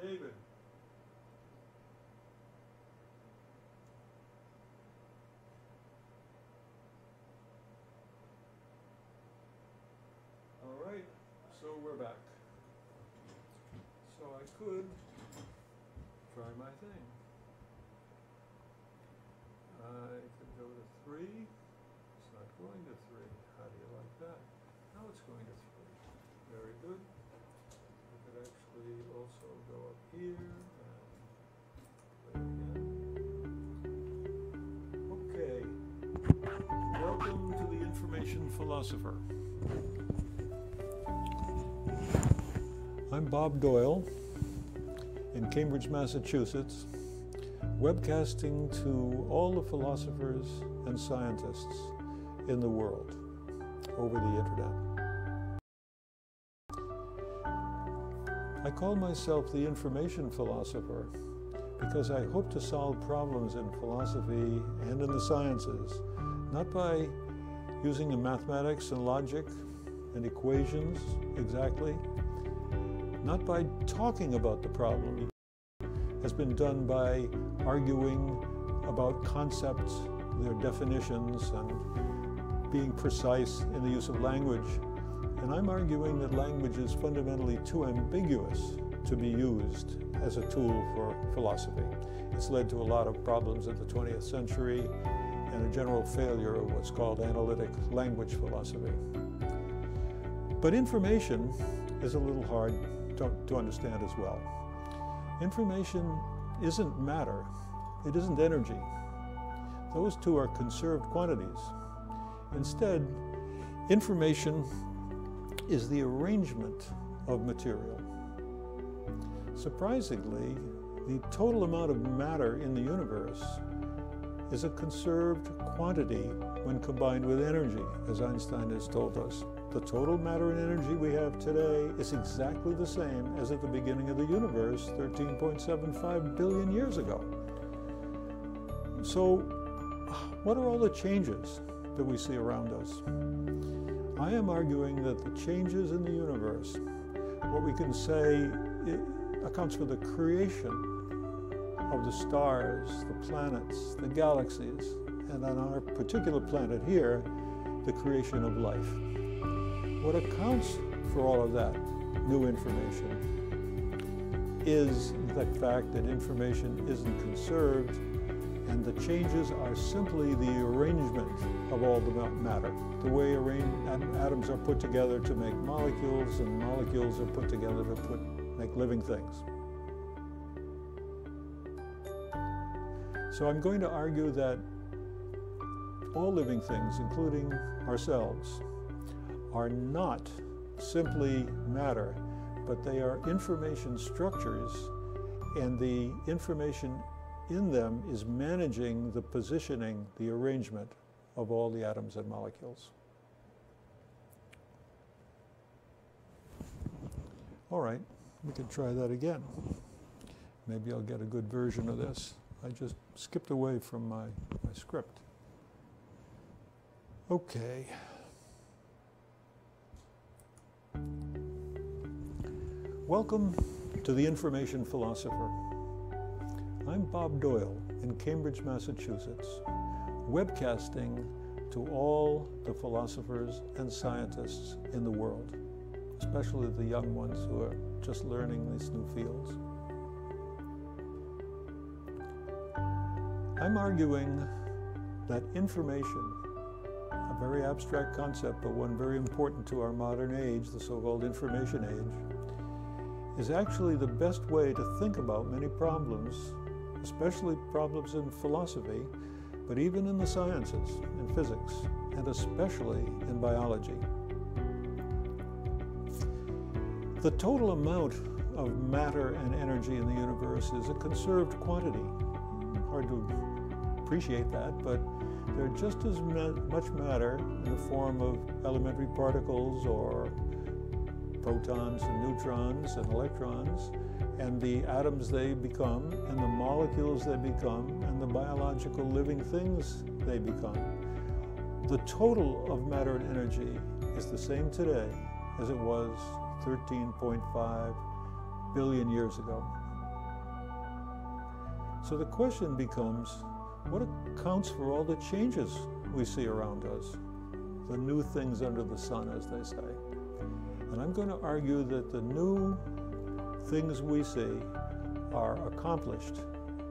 David. All right, so we're back. So I could try my thing. I could go to 3. It's not going to 3. How do you like that? Now it's going to 3. Very good. I could actually also go up here and play again. Okay. Welcome to the Information Philosopher. I'm Bob Doyle in Cambridge, Massachusetts, webcasting to all the philosophers and scientists in the world over the internet. I call myself the Information Philosopher because I hope to solve problems in philosophy and in the sciences, not by using the mathematics and logic and equations exactly, not by talking about the problem, has been done by arguing about concepts, their definitions, and being precise in the use of language. And I'm arguing that language is fundamentally too ambiguous to be used as a tool for philosophy. It's led to a lot of problems in the 20th century and a general failure of what's called analytic language philosophy. But information is a little hard to understand as well. Information isn't matter, it isn't energy. Those two are conserved quantities. Instead, information is the arrangement of material. Surprisingly, the total amount of matter in the universe is a conserved quantity when combined with energy, as Einstein has told us. The total matter and energy we have today is exactly the same as at the beginning of the universe 13.75 billion years ago. So, what are all the changes that we see around us? I am arguing that the changes in the universe, what we can say accounts for the creation of the stars, the planets, the galaxies, and on our particular planet here, the creation of life. What accounts for all of that new information is the fact that information isn't conserved, and the changes are simply the arrangement of all the matter. The way atoms are put together to make molecules, and molecules are put together to make living things. So I'm going to argue that all living things, including ourselves, are not simply matter, but they are information structures, and the information in them is managing the positioning, the arrangement of all the atoms and molecules. All right, we can try that again. Maybe I'll get a good version of this. I just skipped away from my script. Okay. Welcome to the Information Philosopher. I'm Bob Doyle in Cambridge, Massachusetts, webcasting to all the philosophers and scientists in the world, especially the young ones who are just learning these new fields. I'm arguing that information, a very abstract concept, but one very important to our modern age, the so-called information age, is actually the best way to think about many problems, especially problems in philosophy, but even in the sciences, in physics, and especially in biology. The total amount of matter and energy in the universe is a conserved quantity. Hard to appreciate that, but there's just as much matter in the form of elementary particles or protons and neutrons and electrons, and the atoms they become, and the molecules they become, and the biological living things they become. The total of matter and energy is the same today as it was 13.5 billion years ago. So the question becomes, what accounts for all the changes we see around us? The new things under the sun, as they say. And I'm going to argue that the new things we see are accomplished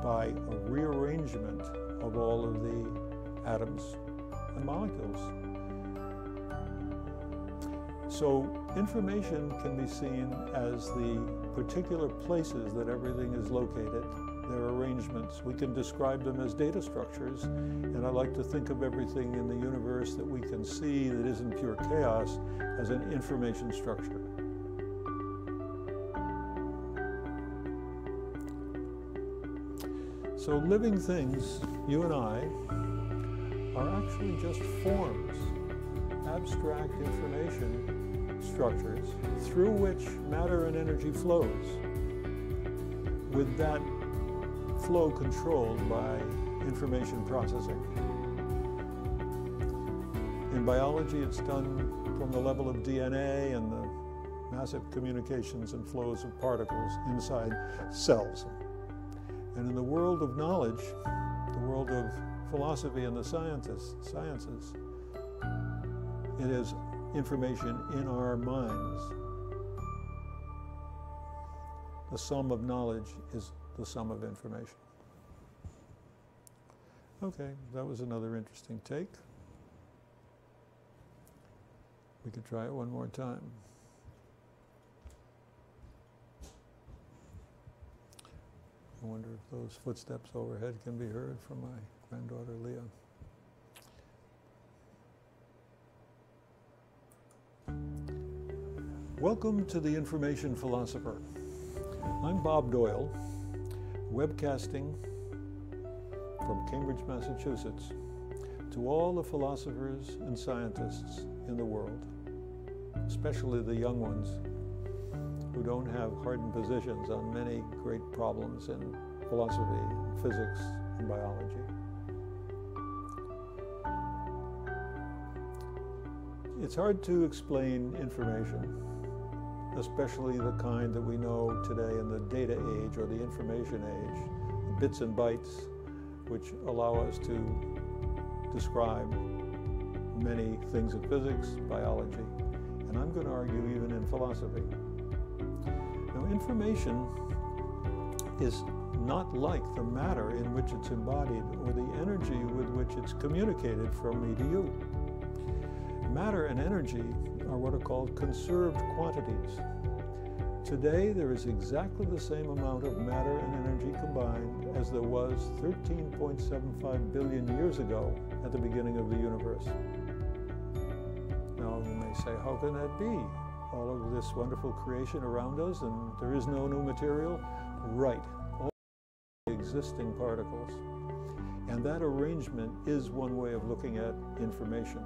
by a rearrangement of all of the atoms and molecules. So information can be seen as the particular places that everything is located, their arrangements. We can describe them as data structures, and I like to think of everything in the universe that we can see that isn't pure chaos as an information structure. So living things, you and I, are actually just forms, abstract information structures through which matter and energy flows, with that flow controlled by information processing. In biology, it's done from the level of DNA and the massive communications and flows of particles inside cells. And in the world of knowledge, the world of philosophy and the sciences, it is information in our minds. The sum of knowledge is the sum of information. Okay, that was another interesting take. We could try it one more time. I wonder if those footsteps overhead can be heard from my granddaughter Leah. Welcome to The Information Philosopher. I'm Bob Doyle, webcasting from Cambridge, Massachusetts, to all the philosophers and scientists in the world, especially the young ones who don't have hardened positions on many great problems in philosophy, physics, and biology. It's hard to explain information, especially the kind that we know today in the data age or the information age, the bits and bytes, which allow us to describe many things in physics, biology, and I'm going to argue even in philosophy. Now, information is not like the matter in which it's embodied or the energy with which it's communicated from me to you. Matter and energy are what are called conserved quantities. Today, there is exactly the same amount of matter and energy combined as there was 13.75 billion years ago at the beginning of the universe. Now, you may say, how can that be? All of this wonderful creation around us and there is no new material? Right, all the existing particles. And that arrangement is one way of looking at information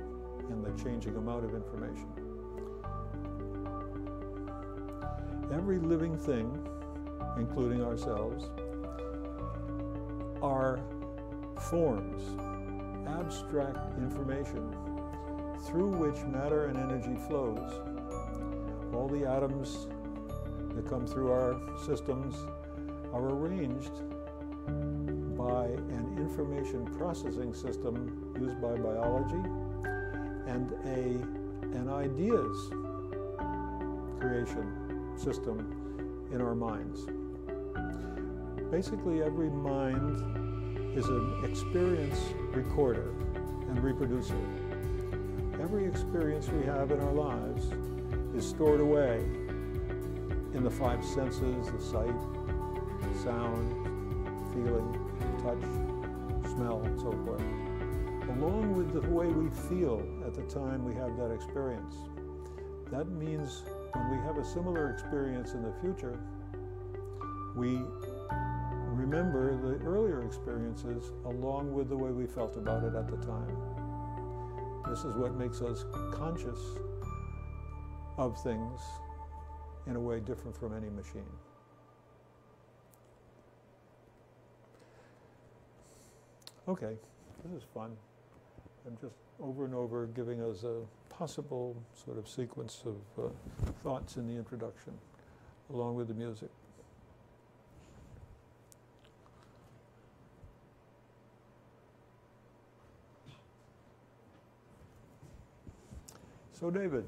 and the changing amount of information. Every living thing, including ourselves, are forms, abstract information through which matter and energy flows. All the atoms that come through our systems are arranged by an information processing system used by biology and an ideas creation system in our minds. Basically, every mind is an experience recorder and reproducer. Every experience we have in our lives is stored away in the five senses, the sight, sound, feeling, touch, smell, and so forth, along with the way we feel at the time we have that experience. That means when we have a similar experience in the future, we remember the earlier experiences along with the way we felt about it at the time. This is what makes us conscious of things in a way different from any machine. Okay, this is fun. I'm just over and over giving us a possible sort of sequence of thoughts in the introduction, along with the music. So David,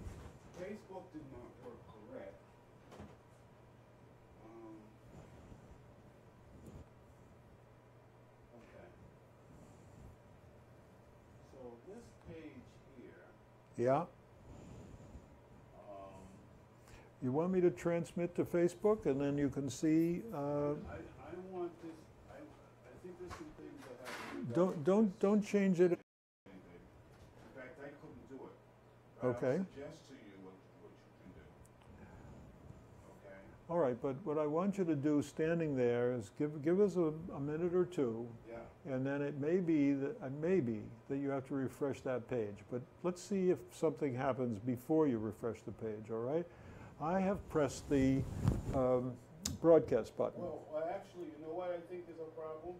Facebook did not work correct. Okay. So this page here, yeah, um, you want me to transmit to Facebook and then you can see, I want this, I think there's some things that have to be done. don't change it. In fact, I couldn't do it. But Okay. I'll suggest to you what you can do. Okay? All right, but what I want you to do standing there is give us a minute or two, Yeah. and then it may be that you have to refresh that page. But let's see if something happens before you refresh the page, all right? I have pressed the broadcast button. Well, actually, you know what I think is a problem?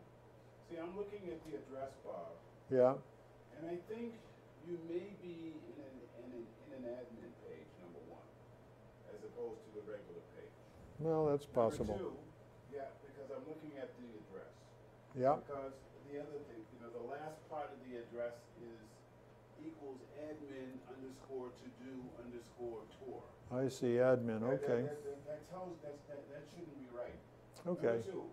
See, I'm looking at the address bar, Yeah, and I think you may be in an admin page, number one, as opposed to the regular page. well, that's possible. Number two, yeah, because I'm looking at the address. Yeah, Because the other thing, the last part of the address is equals admin underscore to do underscore tour. I see admin, okay. That shouldn't be right. Okay, Number two,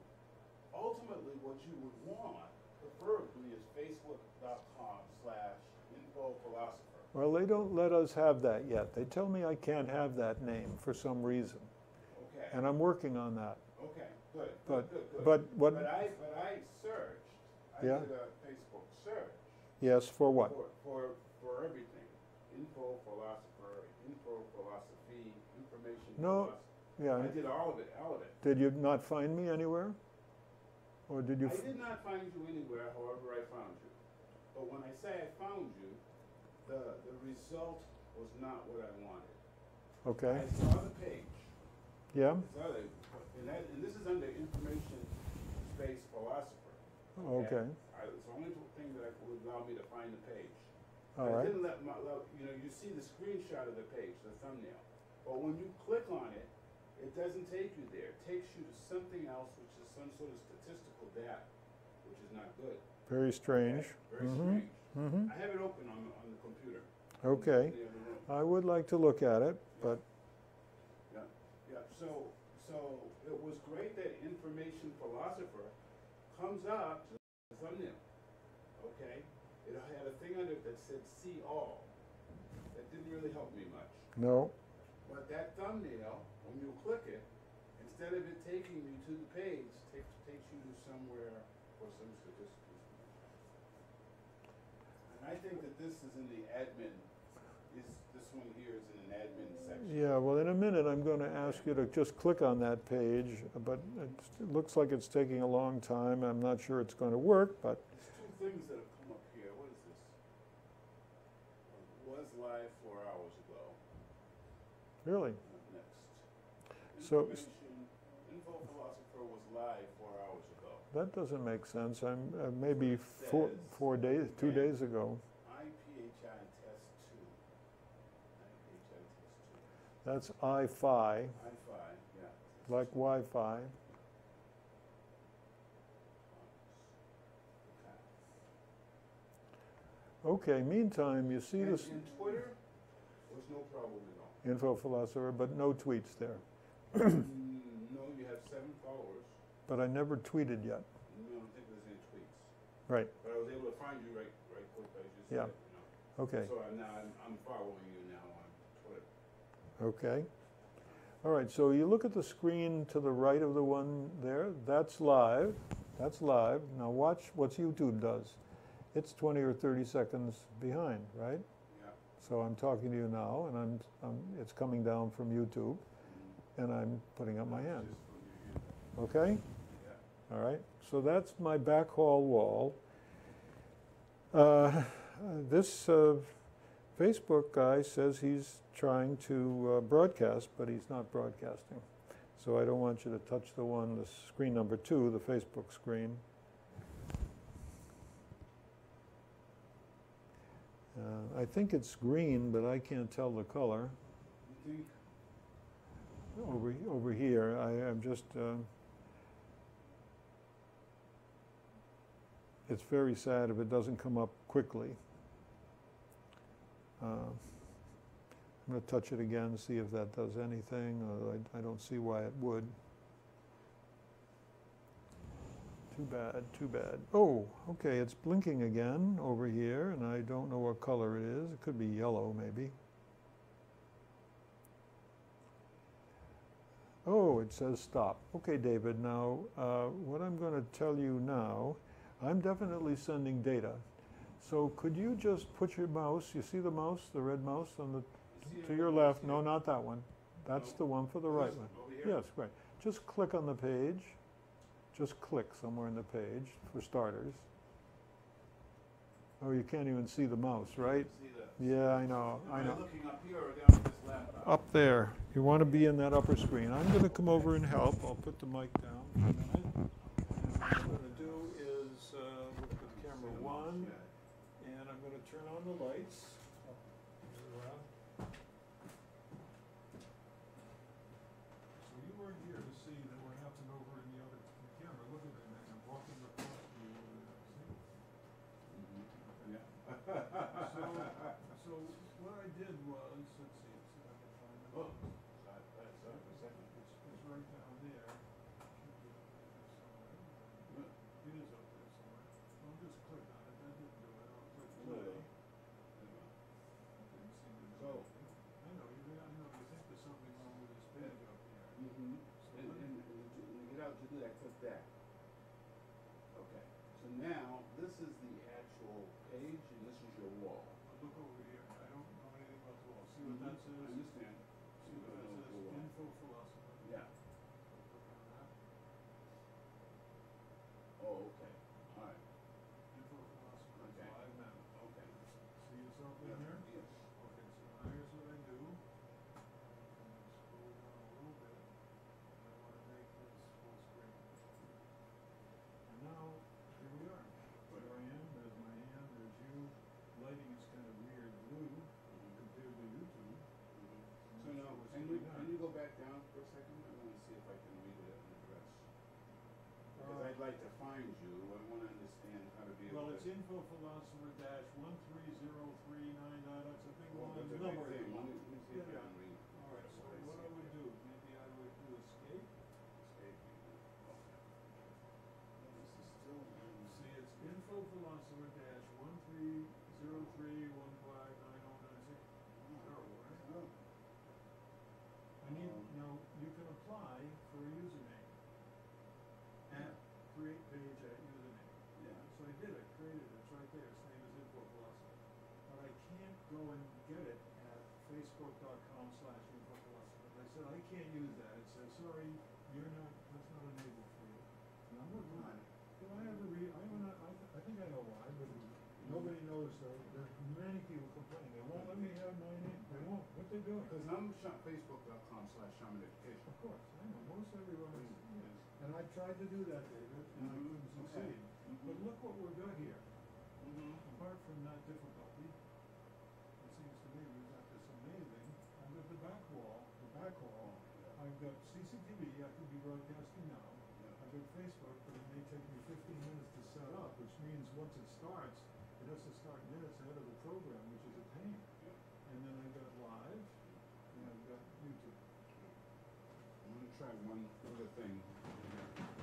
ultimately what you would want, preferably, is facebook.com/infophilosopher. well, they don't let us have that yet. They tell me I can't have that name for some reason, Okay. and I'm working on that. Okay, good. But- good. but what- But I searched. I Yeah. did a Facebook search Yes, for what? for everything. Info philosopher, info philosophy, information. No, philosophy. yeah. I did all of it. Did you not find me anywhere? Or did you? I did not find you anywhere, however I found you. But when I say I found you, the result was not what I wanted. Okay, I saw the page. yeah, And this is under information space philosopher. okay, It's the only thing that would allow me to find the page. all I right. didn't you see the screenshot of the page, the thumbnail. But when you click on it, it doesn't take you there. It takes you to something else, which is some sort of statistical data, which is not good. Very strange. Okay? Very Mhm, strange. mhm. I have it open on the computer. Okay, In the other room. I would like to look at it, but, Yeah, yeah. So it was great that information philosopher comes up to the thumbnail. Okay, it had a thing on it that said "see all." That didn't really help me much. no, But that thumbnail, when you click it, instead of it taking you to the page, takes you to somewhere for some statistical information. And I think that this is in the admin. This one here is in an admin section. yeah, well, in a minute, I'm going to ask you to just click on that page, but it looks like it's taking a long time. I'm not sure it's going to work, but, There's two things that have come up here. What is this? Was live 4 hours ago. really, Next. So- Info philosopher was live 4 hours ago. that doesn't make sense. I'm, maybe Says- 2 days ago. IPHI test 2. IPHI test 2. That's I-Fi, I5, yeah. like Wi-Fi. Okay, meantime, you see And this in Twitter, was no problem at all. info philosopher, but no tweets there. No, you have 7 followers. But I never tweeted yet. No, I don't think there's any tweets. Right, But I was able to find you right quick. I just Yeah. said, okay, So I'm following you now on Twitter. okay. All right, so you look at the screen to the right of the one there, that's live. That's live. Now watch what YouTube does. It's 20 or 30 seconds behind, right? Yeah. So I'm talking to you now, and it's coming down from YouTube, and I'm putting up my hand. Just from Okay? Yeah. All right. So that's my back hall wall. This Facebook guy says he's trying to broadcast, but he's not broadcasting. So I don't want you to touch the screen number 2, the Facebook screen. I think it's green, but I can't tell the color. You think? Over here, I'm just, it's very sad if it doesn't come up quickly. I'm going to touch it again, see if that does anything. I don't see why it would. Too bad, too bad. Oh, okay, it's blinking again over here, and I don't know what color it is. It could be yellow, maybe. Oh, it says stop. Okay, David, now what I'm going to tell you now, I'm definitely sending data. So could you just put your mouse, you see the mouse, the red mouse on the to your left? No, not that one. That's the one for the right one. Yes, right. Just click on the page. Just click somewhere in the page for starters. Oh, you can't even see the mouse, right? Yeah, I know. I know. Looking up here or down at this laptop? Up there. You want to be in that upper screen. I'm going to come over and help. I'll put the mic down for a minute. And what I'm going to do is look at camera 1, and I'm going to turn on the lights. So you weren't here to see that what happened over in the other camera. Look at that. I'm walking across to you over there. See? So what I did was, let's see if I can find the mouse. It's right down there. It is up there somewhere. I'll just click on it. That didn't do it. I'll click play. Didn't seem to do anything. I know you think there's something wrong with this page up here. So And to get out to do that, click that. Okay. So now, this is the actual page, and this is your wall. look over here. I don't know anything about the wall. See what that says? I understand. See what that says? Info philosopher. Yeah. Click on that. Oh, okay. All right. Info philosopher is Okay. live now. Okay. See yourself in there? Yes. Okay, so now here's what I do. I'm going to scroll down a little bit. And I want to make this full screen. And now, here we are. There I am. There's my hand. There's you. Lighting is kind of weird blue compared to YouTube. So now, can you go back down for a second? I want to see if I can read it an address. Because I'd like to find you. I want to understand how to be able Well, to. it's info philosopher dash 13039. That's a big Well, one. that's a big Number. thing. Let me see if I Yeah. can read. All right, so What I what see I would here. do, maybe I would do escape. Escape. Okay. This is still. See, it's info philosopher dash 13031590996. Terrible, right? Oh. I need, now, you can apply for a username. At create page at username. Yeah. So I did, I created it, it's right there, its name is info philosopher. But I can't go and get it at facebook.com/info philosopher. They said, I can't use that. It says, sorry, that's not enabled for you. And I'm not lying. Did I ever I think I know why, but nobody knows though. There's many people complaining. They won't let me have my name. They won't. What they doing? Because I'm facebook.com/shaman education. Of course, I know. Most everyone is. Yes. And I tried to do that, David, and I couldn't succeed. But look what we've got here. Apart from that difficulty, it seems to me we've got this amazing. I've got the back wall, the back wall. I've got CCTV. I could be broadcasting now. I've got Facebook, but it may take me 15 minutes to set up, which means once it starts, it has to start minutes ahead of the program, which is a pain. And then I've got live, and I've got YouTube. I'm going to try one other thing.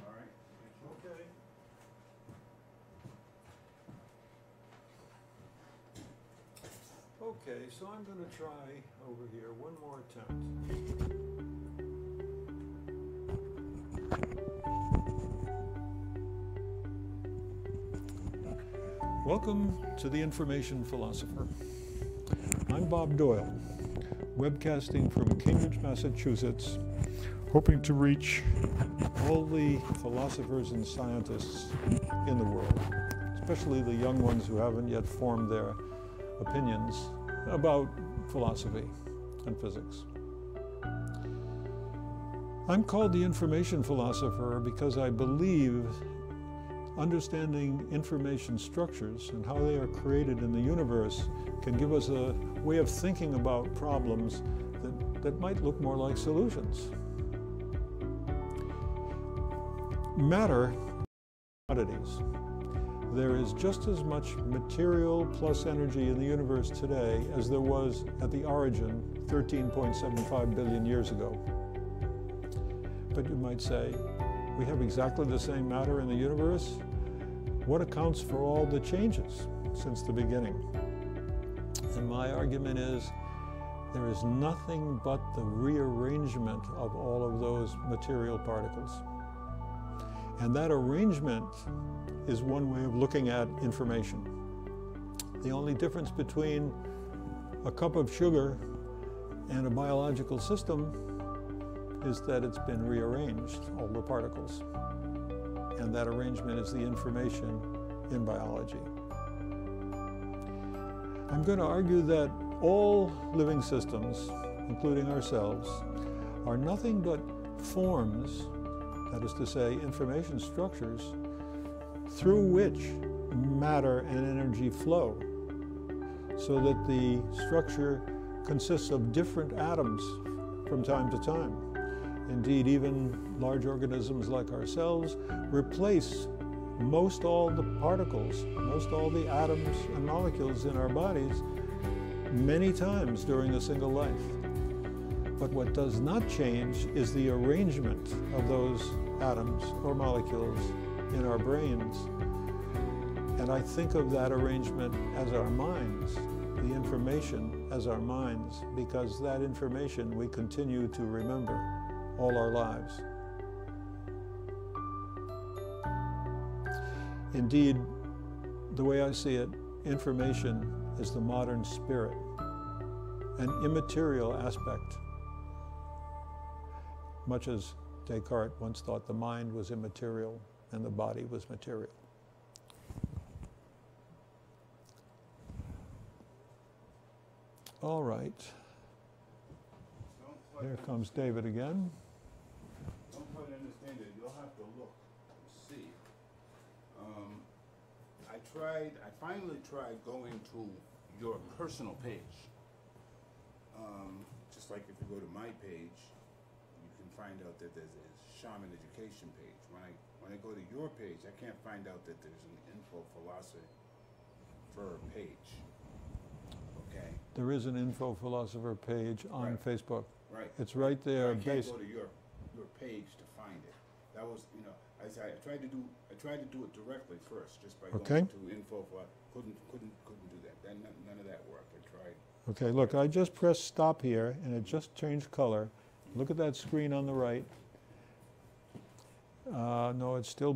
All right? Okay. Okay, so I'm going to try over here one more attempt. Welcome to the Information Philosopher. I'm Bob Doyle, webcasting from Cambridge, Massachusetts, hoping to reach all the philosophers and scientists in the world, especially the young ones who haven't yet formed their opinions about philosophy and physics. I'm called the Information Philosopher because I believe understanding information structures and how they are created in the universe can give us a way of thinking about problems that might look more like solutions. Matter, commodities. there is just as much material plus energy in the universe today as there was at the origin 13.75 billion years ago. But you might say, we have exactly the same matter in the universe. What accounts for all the changes since the beginning? And my argument is, there is nothing but the rearrangement of all of those material particles. And that arrangement is one way of looking at information. The only difference between a cup of sugar and a biological system is that it's been rearranged, all the particles. And that arrangement is the information in biology. I'm going to argue that all living systems, including ourselves, are nothing but forms, that is to say, information structures, through which matter and energy flow, so that the structure consists of different atoms from time to time. Indeed, even large organisms like ourselves replace most all the particles, most all the atoms and molecules in our bodies many times during a single life. But what does not change is the arrangement of those atoms or molecules in our brains. And I think of that arrangement as our minds, the information as our minds, because that information we continue to remember all our lives. Indeed, the way I see it, information is the modern spirit, an immaterial aspect, much as Descartes once thought the mind was immaterial and the body was material. All right. Here comes David again. Don't quite understand it. You'll have to look and see. I finally tried going to your personal page. Just like if you go to my page, you can find out that there's a shaman education page. When I go to your page, I can't find out that there's an info philosopher page. Okay? There is an info philosopher page on Right. Facebook. Right. It's right there. I can't go to your page to find it. That was, I tried to do it directly first, just by Okay. going to info. Couldn't do that. Then none of that worked. I tried. Okay, look, I just pressed stop here and it just changed color. Look at that screen on the right. No, it's still